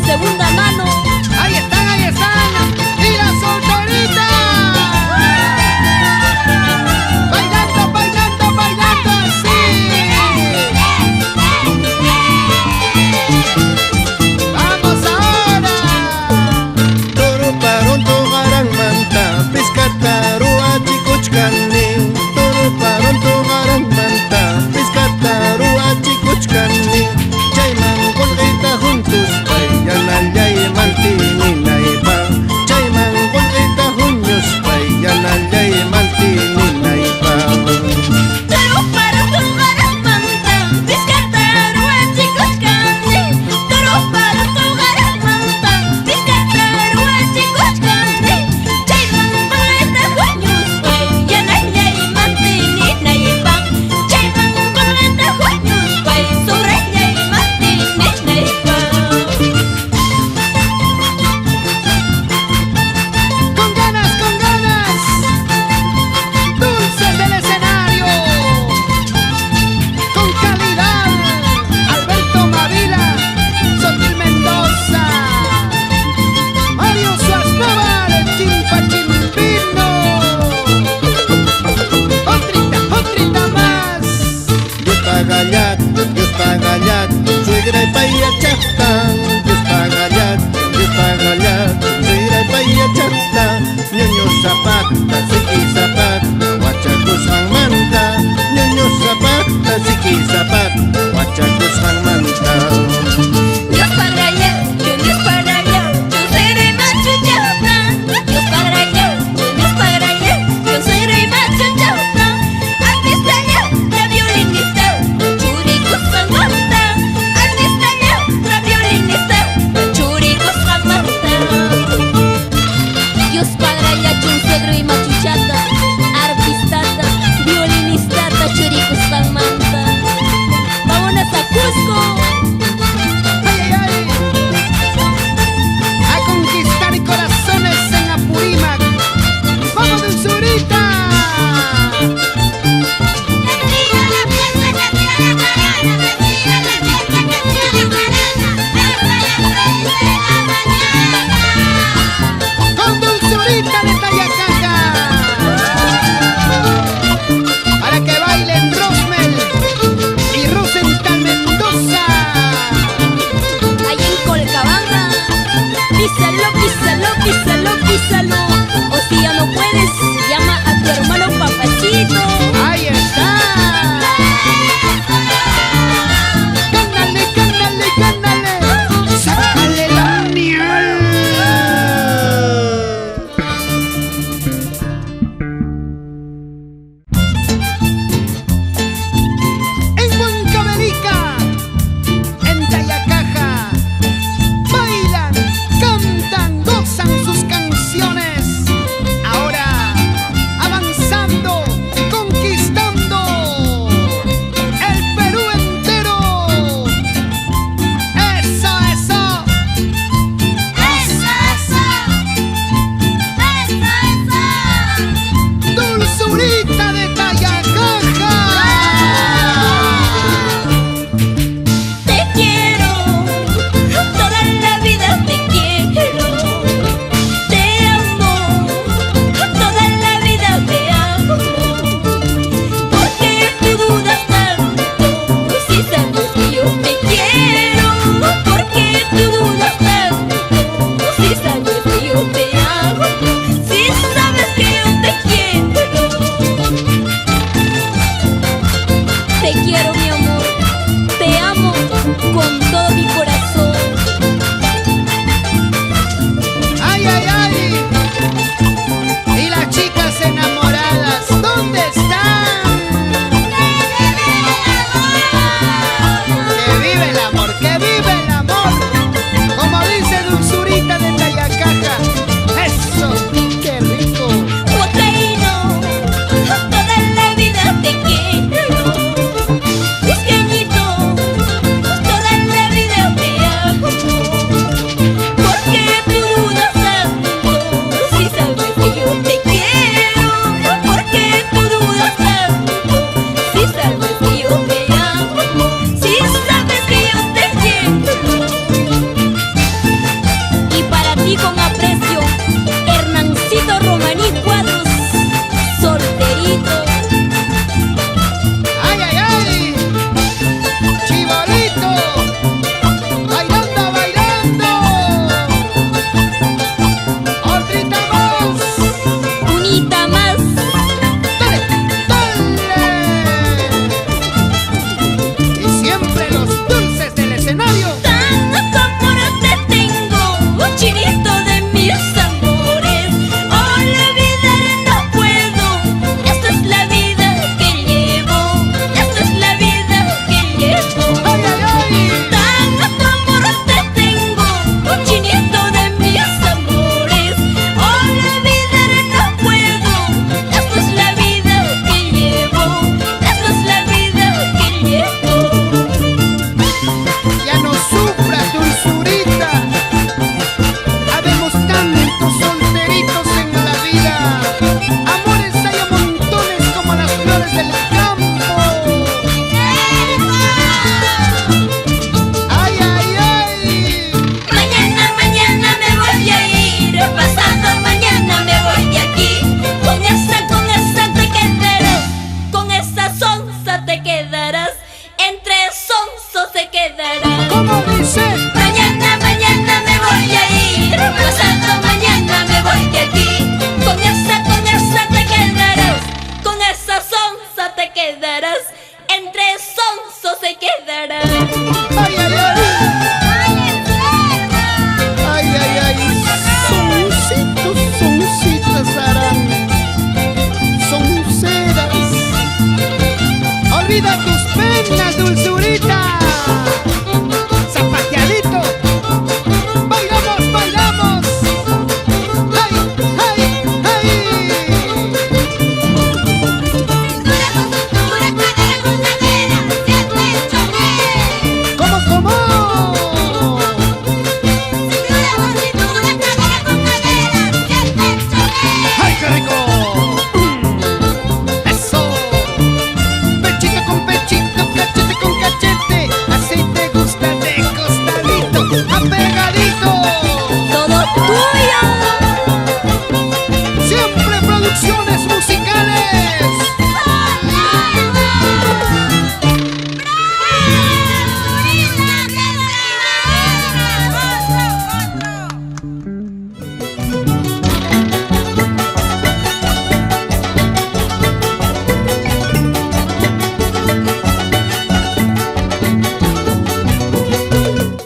segunda mano. Ahí están, y las solteritas. Bailando, bailando, bailando así. Vamos ahora. Toro paron togarang manta, pescataroa chicochcani. Toro paron togarang manta, pescataroa chicochcani. Chayman colgueta juntos, payanallay mantininaypa. Chayman colgueta juntos, payanallay mantininaypa. Toro para togarang manta, pescataroa chicochcani. Toro para togarang manta, pescataroa chicochcani. Chayman colgueta juntos, payanallay mantininaypa. Chayman colgueta juntos, payanallay mantininaypa. Con ganas, dulces del escenario, con calidad, Alberto Mavila, Sotil Mendoza, Mario Suaznova, el Chimpa Chimpino. Otrita más. Dios pagallat, suegra y payachata. Dios pagallat, suegra y payachata. Ñoño zapata, siki zapata, huachacos manta. Ñoño zapata, siki zapata, huachacos manta. Dios para allá, yo seré macho chauta. Dios para allá, yo seré macho chauta. Artista ya, la violinista, churicos jamanta. Artista ya, la violinista, churicos jamanta. Dios para allá, un suegro y machuchata. Artistata, violinistata, churicos jamanta. Vámonos a Cusco. Ay, a conquistar corazones en Apurímac. ¡Vamos, dulzurita! Con dulzurita de Tayacaca, para que bailen Rosmel y Rosenthal Mendoza. Ahí en Colcabamba, písalo, písalo, písalo, písalo.